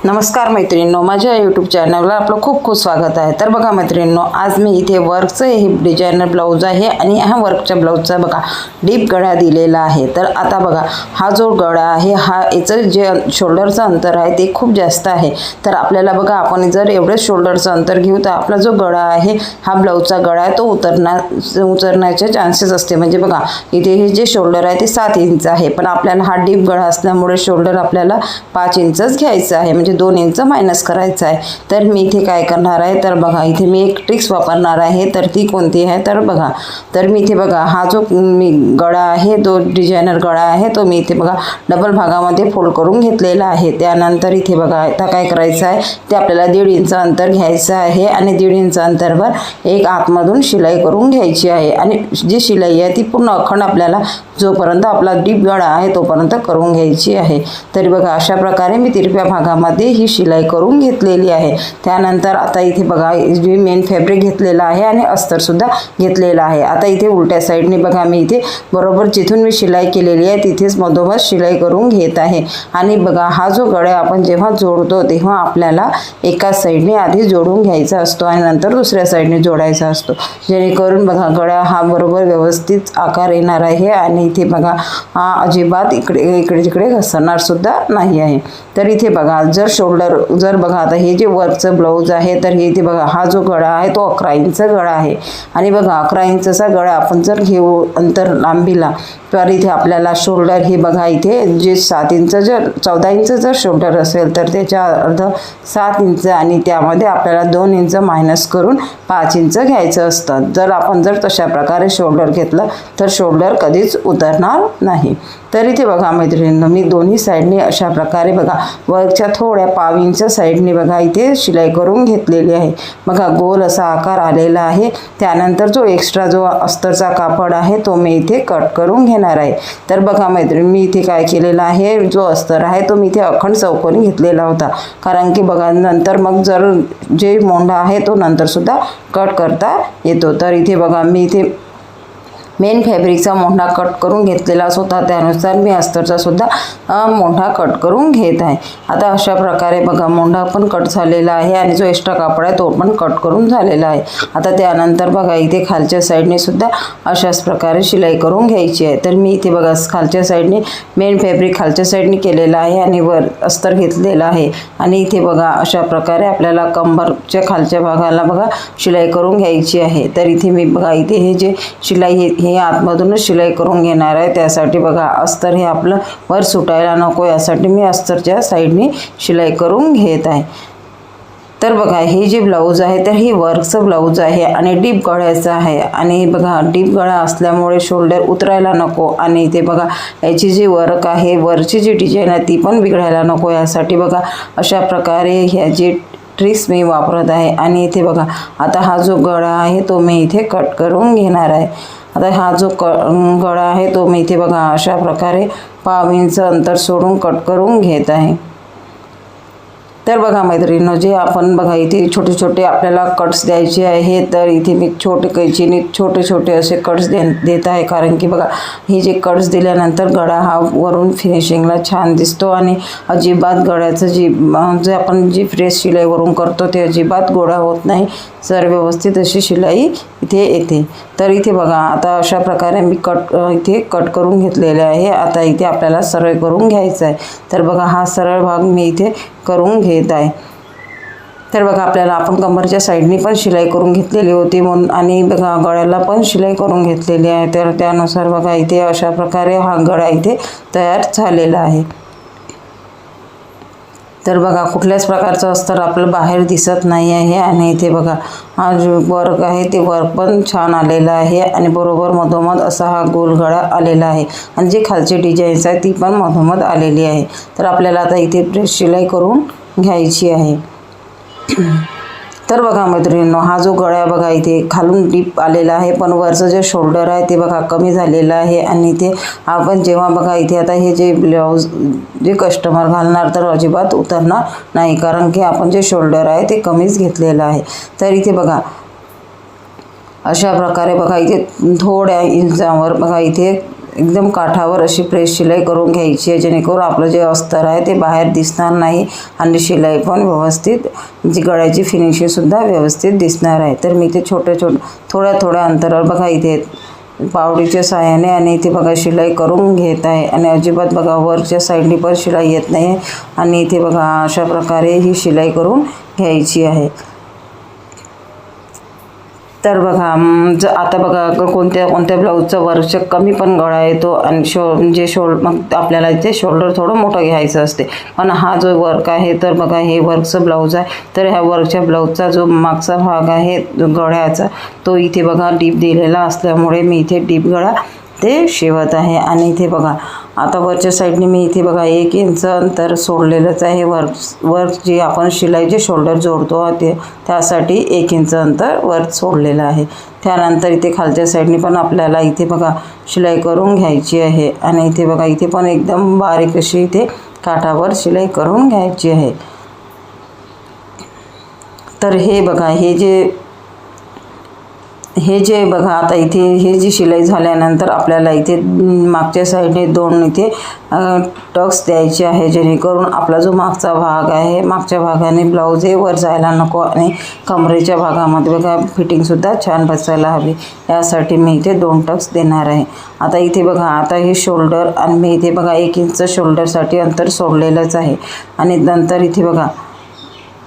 नमस्कार मैत्रिणींनो, माझ्या यूट्यूब चॅनलवर आपलं खूप खूप स्वागत आहे। तर बघा मैत्रिणींनो, आज मी इथे वर्कचं हे डिझायनर ब्लाऊज आहे आणि ह्या वर्कच्या ब्लाऊजचा बघा डीप गळा दिलेला आहे। तर आता बघा हा जो गळा आहे हा याचं जे शोल्डरचं अंतर आहे ते खूप जास्त आहे। तर आपल्याला बघा आपण जर एवढे शोल्डरचं अंतर घेऊ तर आपला जो गळा आहे हा ब्लाऊजचा गळा आहे तो उतरण्याचे चान्सेस असते। म्हणजे बघा इथे हे जे शोल्डर आहे ते 7 इंच आहे, पण आपल्याला हा डीप गळा असल्यामुळे शोल्डर आपल्याला 5 इंचच घ्यायचं आहे, म्हणजे 2 इंच मायनस करायचं आहे। तर मी इथे काय करणार आहे तर बघा इथे मी एक ट्रिक्स वापरणार आहे। तर ती कोणती आहे तर बघा, तर मी इथे बघा हा जो मी गळा आहे तो डिझायनर गळा आहे तो मी इथे बघा डबल भागामध्ये फोल्ड करून घेतलेला आहे। त्यानंतर इथे बघा आता काय करायचं आहे ते आपल्याला 1.5 इंच अंतर घ्यायचं आहे आणि 1.5 इंच अंतरवर एक आतमधून शिलाई करून घ्यायची आहे आणि जी शिलाई आहे ती पूर्ण अखंड आपल्याला जोपर्यंत आपला डीप गळा आहे तोपर्यंत करून घ्यायची आहे। तरी बघा अशा प्रकारे मी तिरप्या भागामध्ये ही शिलाई करून घेतलेली आहे। त्यानंतर आता इथे बघा जे मेन फॅब्रिक घेतलेला आहे आणि अस्तर सुद्धा घेतलेला आहे। आता इथे उलट्या साईडने बघा मी इथे बरोबर जिथून मी शिलाई केलेली आहे तिथेच मधोमध शिलाई करून घेत आहे। आणि बघा हा जो गळा आपण जेव्हा जोडतो तेव्हा आपल्याला एका साईडने आधी जोडून घ्यायचा असतो आणि नंतर दुसऱ्या साईडने जोडायचा असतो, जेणेकरून बघा गळा हा बरोबर व्यवस्थित आकार येणार आहे आणि इथे बघा हा अजिबात इकडे तिकडे घसरणार सुद्धा नाही आहे। तर इथे बघा जर बघा आता हे जे वर्कचं ब्लाऊज आहे तर हे इथे बघा हा जो गळा आहे तो 11 इंच गळा आहे आणि बघा 11 इंचचा गळा आपण जर घेऊ अंतर लांबीला तर इथे आपल्याला शोल्डर हे बघा इथे जे 7 इंच 14 इंच जर शोल्डर असेल तर त्याच्या अर्ध 7 इंच आणि त्यामध्ये आपल्याला 2 इंच मायनस करून 5 इंच घ्यायचं असतं। जर तशा प्रकारे शोल्डर घेतलं तर शोल्डर कधीच उतरणार नाही। तर इथे बघा मैत्रिणींनो, मी दोन्ही साईडने अशा प्रकारे बघा वर्कच्या थोड्या 1/2 इंच साईडने बघा इथे शिलाई करून घेतलेली आहे। बघा गोल असा आकार आलेला आहे। त्यानंतर जो एक्स्ट्रा जो अस्तरचा कापड आहे तो मी इथे कट करून घेणार आहे। तर बघा मैत्रिणी, मी इथे काय केलेलं आहे, जो अस्तर आहे तो मी इथे अखंड चौकोनी घेतलेला होता, कारण की बघा नंतर मग जर जे मोंढा आहे तो नंतर सुद्धा कट करता येतो। तर इथे बघा मी इथे मेन फॅब्रिकचा मोंढा कट करून घेतलेलाच होता, त्यानुसार मी अस्तरचा सुद्धा मोंढा कट करून घेत आहे। आता अशा प्रकारे बघा मोंढा पण कट झालेला आहे आणि जो एक्स्ट्रा कापड आहे तो पण कट करून झालेला आहे। आता त्यानंतर बघा इथे खालच्या साईडने सुद्धा अशाच प्रकारे शिलाई करून घ्यायची आहे। तर मी इथे बघा खालच्या साईडने मेन फॅब्रिक खालच्या साईडने केलेला आहे आणि वर अस्तर घेतलेला आहे आणि इथे बघा अशा प्रकारे आपल्याला कंबरच्या खालच्या भागाला बघा शिलाई करून घ्यायची आहे। तर इथे मी बघा इथे हे जे शिलाई हे आतमधूनच शिलाई करून घेणार आहे। त्यासाठी बघा अस्तर हे आपलं वर सुटायला नको यासाठी मी अस्तरच्या साईडने शिलाई करून घेत आहे। तर बघा हे जे ब्लाऊज आहे तर हे वर्कचं ब्लाऊज आहे आणि डीप गळ्याचं आहे आणि बघा डीप गळा असल्यामुळे शोल्डर उतरायला नको आणि इथे बघा याची जी वर्क आहे वरची जी डिझाईन आहे ती पण बिघडायला नको यासाठी बघा अशा प्रकारे ह्या जी ट्रिक्स मी वापरत आहे। आणि इथे बघा आता हा जो गळा आहे तो मी इथे कट करून घेणार आहे। आता हा जो गळा आहे तो मी इथे बघा अशा प्रकारे 1/2 इंच अंतर सोडून कट करून घेत आहे। तर बघा मैत्रिणींनो, जे आपण बघा इथे छोटे छोटे आपल्याला कट्स द्यायचे आहे, तर इथे मी छोटे कैचीने छोटे छोटे असे कट्स देत आहे, कारण की बघा हे जे कट्स दिल्यानंतर गळा हा वरून फिनिशिंगला छान दिसतो आणि अजिबात गळ्याचं जे आपण जी फ्रेश शिलाई वरून करतो ते अजिबात गोळा होत नाही, जर व्यवस्थित अशी शिलाई इथे येते। तर इथे बघा आता अशा प्रकारे मी इथे कट करून घेतलेले आहे। आता इथे आपल्याला सरळ करून घ्यायचं आहे। तर बघा हा सरळ भाग मी इथे करून घेत आहे। तर बघा आपल्याला आपण कंबरच्या साईडने पण शिलाई करून घेतलेली होती म्हणून आणि बघा गळ्याला पण शिलाई करून घेतलेली आहे। तर त्यानुसार बघा इथे अशा प्रकारे हा गळा इथे तयार झालेला आहे। तर बघा कुठल्याच प्रकारचं अस्तर आपलं बाहेर दिसत नाही आहे आणि इथे बघा हा जो वर्क आहे ते वर्क पण छान आलेलं आहे आणि बरोबर मधोमध असा हा गोल गळा आलेला आहे आणि जी खालची डिझाईन्स आहे ती पण मधोमध आलेली आहे। तर आपल्याला आता इथे प्रेस शिलाई करून घ्यायची आहे। तर बघा मैत्रिणींनो, हा जो गळा बघा इथे खालून डीप आलेला आहे, पण वरचं जे शोल्डर आहे ते बघा कमी झालेलं आहे आणि इथे आपण जेव्हा बघा इथे आता हे जे ब्लाऊज जे कस्टमर घालणार तर अजिबात उतरणार नाही, कारण की आपण जे शोल्डर आहे ते कमीच घेतलेलं आहे। तर इथे बघा अशा प्रकारे बघा इथे थोड्या इंचावर बघा इथे एकदम काठावर अशी प्रेस शिलाई करून घ्यायची आहे, जेणेकरून आपलं जे अस्तर आहे ते बाहेर दिसणार नाही आणि शिलाई पण व्यवस्थित, जी गळ्याची फिनिशिंगसुद्धा व्यवस्थित दिसणार आहे. तर मी ते थोड्या अंतरावर बघा इथे पावडीच्या साहाय्याने आणि इथे बघा शिलाई करून घेत आहे आणि अजिबात बघा वरच्या साईडनी पण शिलाई येत नाही आणि इथे बघा अशा प्रकारे ही शिलाई करून घ्यायची आहे. तर बघा आता बघा कोणत्या ब्लाऊजचा वर्कचा कमी पण गळा येतो आणि मग आपल्याला इथे शोल्डर थोडं मोठं घ्यायचं असते. पण हा जो वर्क आहे तर बघा हे वर्कचं ब्लाऊज आहे. तर ह्या वर्कच्या ब्लाऊजचा जो मागचा भाग आहे गळ्याचा तो इथे बघा डीप दिलेला असल्यामुळे मी इथे डीप गळा ते शिवत आहे. आणि इथे बघा आता वरच्या साईडने मी इथे बघा 1 इंच अंतर सोडलेलंच आहे. वर्क जी आपण शिलाई जे शोल्डर जोडतो त्यासाठी 1 इंच अंतर वर्क सोडलेलं आहे. त्यानंतर इथे खालच्या साईडने पण आपल्याला इथे बघा शिलाई करून घ्यायची आहे आणि इथे बघा इथे पण एकदम बारीक अशी इथे काठावर शिलाई करून घ्यायची आहे. तर हे बघा हे जे बघा आता इथे हे जी शिलाई झाल्यानंतर आपल्याला इथे मागच्या साईडने 2 इथे टक्स द्यायचे आहे, जेणेकरून आपला जो मागचा भाग आहे मागच्या भागाने ब्लाऊज हे वर जायला नको आणि कमरेच्या भागामध्ये बघा फिटिंगसुद्धा छान बसायला हवी, यासाठी मी इथे 2 टक्स देणार आहे. आता इथे बघा आता हे शोल्डर आणि मी इथे बघा 1 इंच शोल्डरसाठी अंतर सोडलेलंच आहे आणि नंतर इथे बघा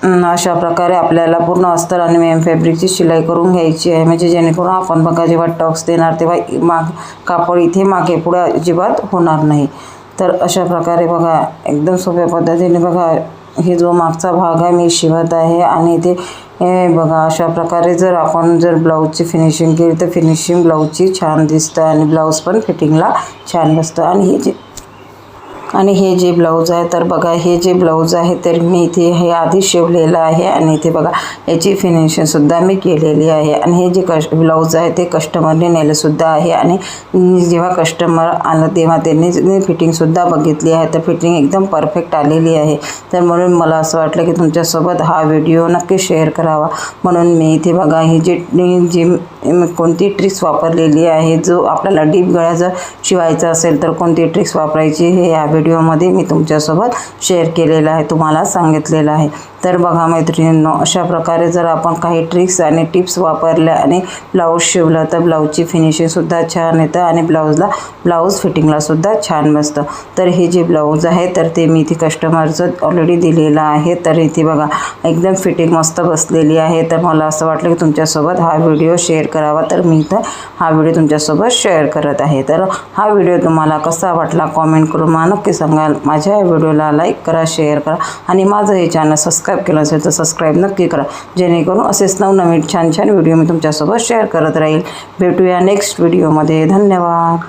अशा प्रकारे आपल्याला पूर्ण अस्तर आणि मेन फॅब्रिकची शिलाई करून घ्यायची आहे, म्हणजे जेणेकरून आपण बघा जेव्हा टक्स देणार तेव्हा कापड इथे मागे पुढे अजिबात होणार नाही. तर अशा प्रकारे बघा एकदम सोप्या पद्धतीने बघा हे जो मागचा भाग आहे मी शिवत आहे आणि इथे बघा अशा प्रकारे जर ब्लाऊजची फिनिशिंग केली तर फिनिशिंग ब्लाऊजची छान दिसतं आणि ब्लाऊज पण फिटिंगला छान बसतं. आणि हे जे ब्लाऊज आहे तर बघा हे जे ब्लाऊज आहे तर मी इथे हे आधी शिवलेलं आहे आणि इथे बघा याची फिनिशिंगसुद्धा मी केलेली आहे आणि हे जे ब्लाऊज आहे ते कस्टमरने नेलंसुद्धा आहे आणि जेव्हा कस्टमर आलं तेव्हा त्यांनी फिटिंगसुद्धा बघितली आहे, तर फिटिंग एकदम परफेक्ट आलेली आहे. तर म्हणून मला असं वाटलं की तुमच्यासोबत हा व्हिडिओ नक्की शेअर करावा, म्हणून मी इथे बघा ही जी कोणती ट्रिक्स वापरलेली आहे, जो आपल्याला डीप गळा जर शिवायचा असेल तर कोणती ट्रिक्स वापरायची हे या व्हिडिओमध्ये मी तुमच्यासोबत शेअर केलेलं आहे, तुम्हाला सांगितलेलं आहे. तर बघा मैत्रिणींनो अशा प्रकारे जर आपण काही ट्रिक्स आणि टिप्स वापरल्या आणि ब्लाऊज शिवलं तर ब्लाऊजची फिनिशिंगसुद्धा छान येतं आणि ब्लाऊज फिटिंगलासुद्धा छान बसतं. तर हे जे ब्लाऊज आहे तर ते मी इथे कस्टमरचं ऑलरेडी दिलेलं आहे. तर इथे बघा एकदम फिटिंग मस्त बसलेली आहे. तर मला असं वाटलं की तुमच्यासोबत हा व्हिडिओ शेअर करावा, तर मी इथं हा व्हिडिओ तुमच्यासोबत शेअर करत आहे. तर हा व्हिडिओ तुम्हाला कसा वाटला कॉमेंट करून मला नक्की सांगाल. माझ्या या व्हिडिओला लाईक करा, शेअर करा आणि माझं हे चॅनल सबस्क्राईब केलं असेल तर सबस्क्राईब नक्की करा, जेणेकरून असेच नवनवीन छान व्हिडिओ मी तुमच्यासोबत शेअर करत राहील. भेटूया नेक्स्ट व्हिडिओमध्ये. धन्यवाद.